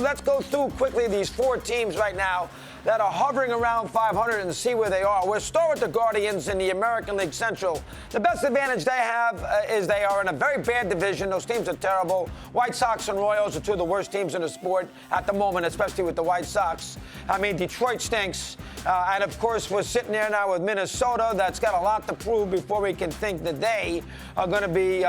let's go through quickly these four teams right now that are hovering around 500 and see where they are. We'll start with the Guardians in the American League Central. The best advantage they have is they are in a very bad division. Those teams are terrible. White Sox and Royals are two of the worst teams in the sport at the moment, especially with the White Sox. I mean, Detroit stinks. And, of course, we're sitting there now with Minnesota. That's got a lot to prove before we can think that they are going to be,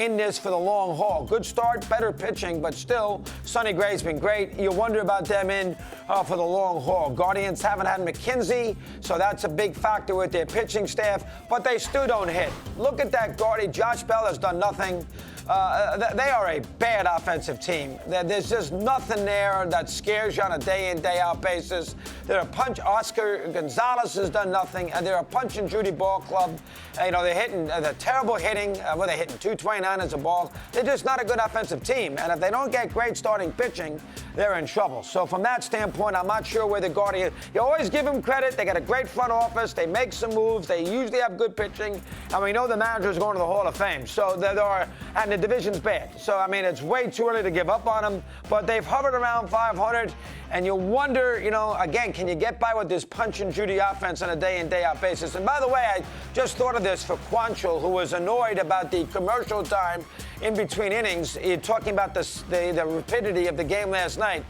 in this for the long haul. Good start, better pitching, but still, Sonny Gray's been great. You wonder about them in for the long haul. Guardians haven't had McKenzie, so that's a big factor with their pitching staff, but they still don't hit. Look at that Guardian. Josh Bell has done nothing. They are a bad offensive team. There's just nothing there that scares you on a day-in, day-out basis. They're a punch. Oscar Gonzalez has done nothing. And they're a punch-and-Judy ball club. They're hitting. They're terrible hitting. They're hitting 229 as a ball. They're just not a good offensive team. And if they don't get great starting pitching, they're in trouble. So from that standpoint, I'm not sure where the Guardians. You always give them credit. They got a great front office. They make some moves. They usually have good pitching. And we know the manager is going to the Hall of Fame. So there are, and the division's bad. So, I mean, it's way too early to give up on them. But they've hovered around 500. And you wonder, again, can you get by with this punch-and-Judy offense on a day-in, day-out basis? And by the way, I just thought of this for Quantrill, who was annoyed about the commercial time in between innings. You're talking about the rapidity of the game last night.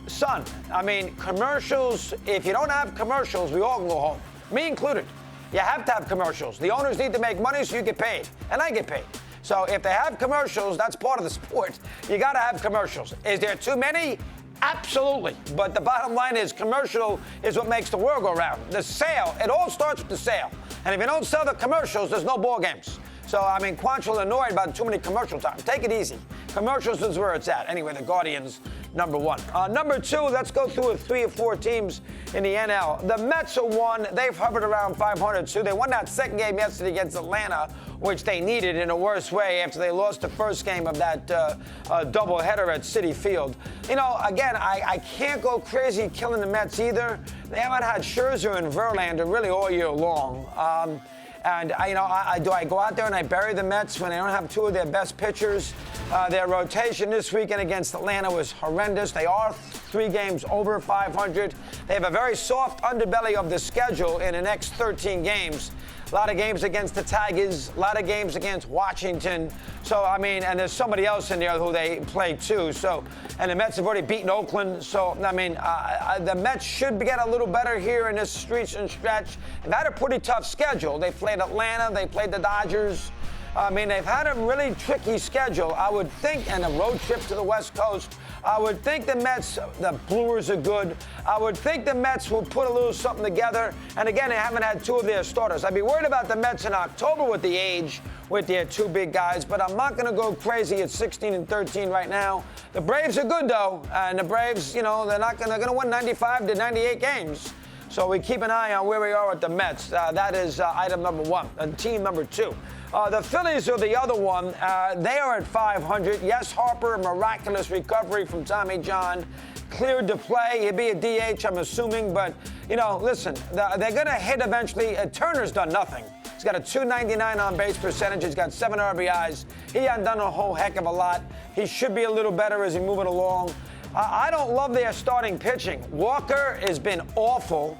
Son, I mean, commercials, if you don't have commercials, we all can go home, me included. You have to have commercials. The owners need to make money so you get paid, and I get paid. So if they have commercials, that's part of the sport. You got to have commercials. Is there too many? Absolutely. But the bottom line is commercial is what makes the world go round. The sale, it all starts with the sale. And if you don't sell the commercials, there's no ball games. So, I mean, Quantrill annoyed about too many commercial times. Take it easy. Commercials is where it's at. Anyway, the Guardians, number one. Number two, let's go through 3 or 4 teams in the NL. The Mets are one. They've hovered around 500, too. They won that second game yesterday against Atlanta, which they needed in a worse way after they lost the first game of that doubleheader at Citi Field. Again, I can't go crazy killing the Mets either. They haven't had Scherzer and Verlander really all year long. And, do I go out there and I bury the Mets when they don't have 2 of their best pitchers? Their rotation this weekend against Atlanta was horrendous. They are 3 games over 500. They have a very soft underbelly of the schedule in the next 13 games. A lot of games against the Tigers, a lot of games against Washington. So, I mean, and there's somebody else in there who they play too. So, and the Mets have already beaten Oakland. So, I mean, the Mets should get a little better here in this stretch. They've had a pretty tough schedule. They played Atlanta, they played the Dodgers. I mean, they've had a really tricky schedule, I would think, and a road trip to the West Coast. I would think the Mets, the Brewers are good. I would think the Mets will put a little something together. And again, they haven't had 2 of their starters. I'd be worried about the Mets in October with the age, with their 2 big guys, but I'm not going to go crazy at 16-13 right now. The Braves are good, though, and the Braves, they're going to win 95 to 98 games. So we keep an eye on where we are with the Mets. That is item number 1. And team number 2. The Phillies are the other one. They are at 500. Yes, Harper, miraculous recovery from Tommy John. Cleared to play. He'd be a DH, I'm assuming. But, listen, they're going to hit eventually. Turner's done nothing. He's got a .299 on-base percentage. He's got 7 RBIs. He hasn't done a whole heck of a lot. He should be a little better as he move it along. I don't love their starting pitching. Walker has been awful.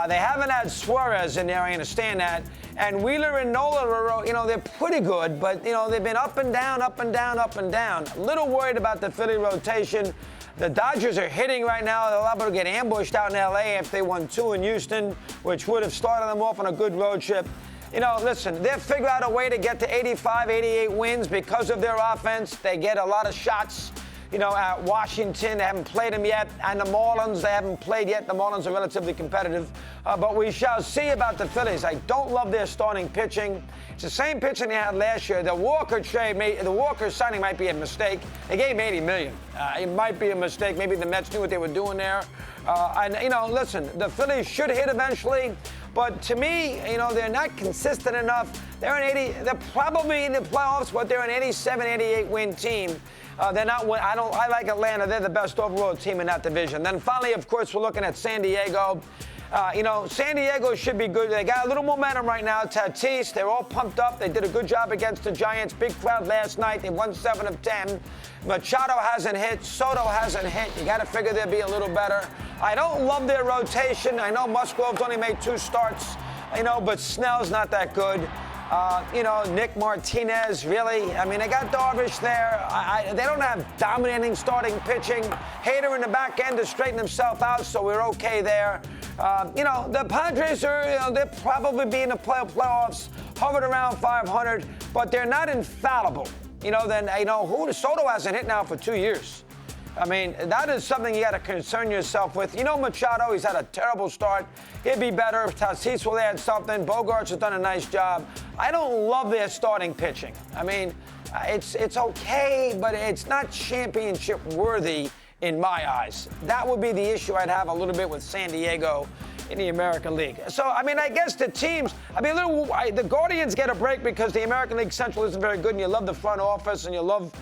They haven't had Suarez in there, I understand that. And Wheeler and Nola are, they're pretty good, but, they've been up and down, up and down, up and down. A little worried about the Philly rotation. The Dodgers are hitting right now. They're liable to get ambushed out in L.A. if they won 2 in Houston, which would have started them off on a good road trip. Listen, they'll figure out a way to get to 85, 88 wins because of their offense. They get a lot of shots. At Washington, they haven't played them yet. And the Marlins, they haven't played yet. The Marlins are relatively competitive. But we shall see about the Phillies. I don't love their starting pitching. It's the same pitching they had last year. The Walker signing might be a mistake. They gave him $80 million. It might be a mistake. Maybe the Mets knew what they were doing there. Listen, the Phillies should hit eventually. But to me, they're not consistent enough. They're probably in the playoffs, but they're an 87, 88 win team. They're not. I like Atlanta. They're the best overall team in that division. Then finally, of course, we're looking at San Diego. San Diego should be good. They got a little momentum right now. Tatis, they're all pumped up. They did a good job against the Giants. Big crowd last night. They won 7 of 10. Machado hasn't hit. Soto hasn't hit. You got to figure they'll be a little better. I don't love their rotation. I know Musgrove's only made 2 starts, but Snell's not that good. Nick Martinez, really. I mean, they got Darvish there. They don't have dominating starting pitching. Hader in the back end to straighten himself out, so we're okay there. The Padres are, they'll probably be in the playoffs, hovered around 500, but they're not infallible. Soto hasn't hit now for 2 years. I mean, that is something you got to concern yourself with. Machado, he's had a terrible start. He'll be better. Tatis will add something. Bogarts has done a nice job. I don't love their starting pitching. I mean, it's okay, but it's not championship worthy in my eyes. That would be the issue I'd have a little bit with San Diego in the American League. So, I guess the teams, the Guardians get a break because the American League Central isn't very good, and you love the front office, and you love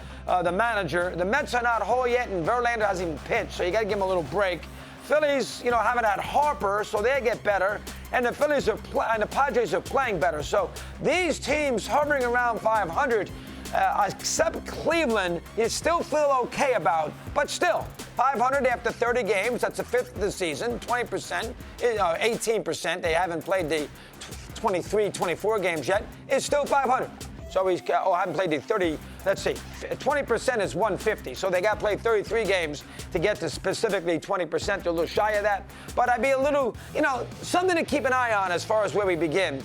the manager. The Mets are not whole yet, and Verlander hasn't even pitched, so you got to give him a little break. Phillies, haven't had Harper, so they get better, and the Phillies and the Padres are playing better. So these teams hovering around 500, except Cleveland, you still feel okay about, but still, 500 after 30 games, that's a fifth of the season, 20%, 18%, they haven't played the 23, 24 games yet, it's still 500. So I haven't played the 30, let's see, 20% is 150. So they got to play 33 games to get to specifically 20%. They're a little shy of that. But I'd be a little, something to keep an eye on as far as where we begin.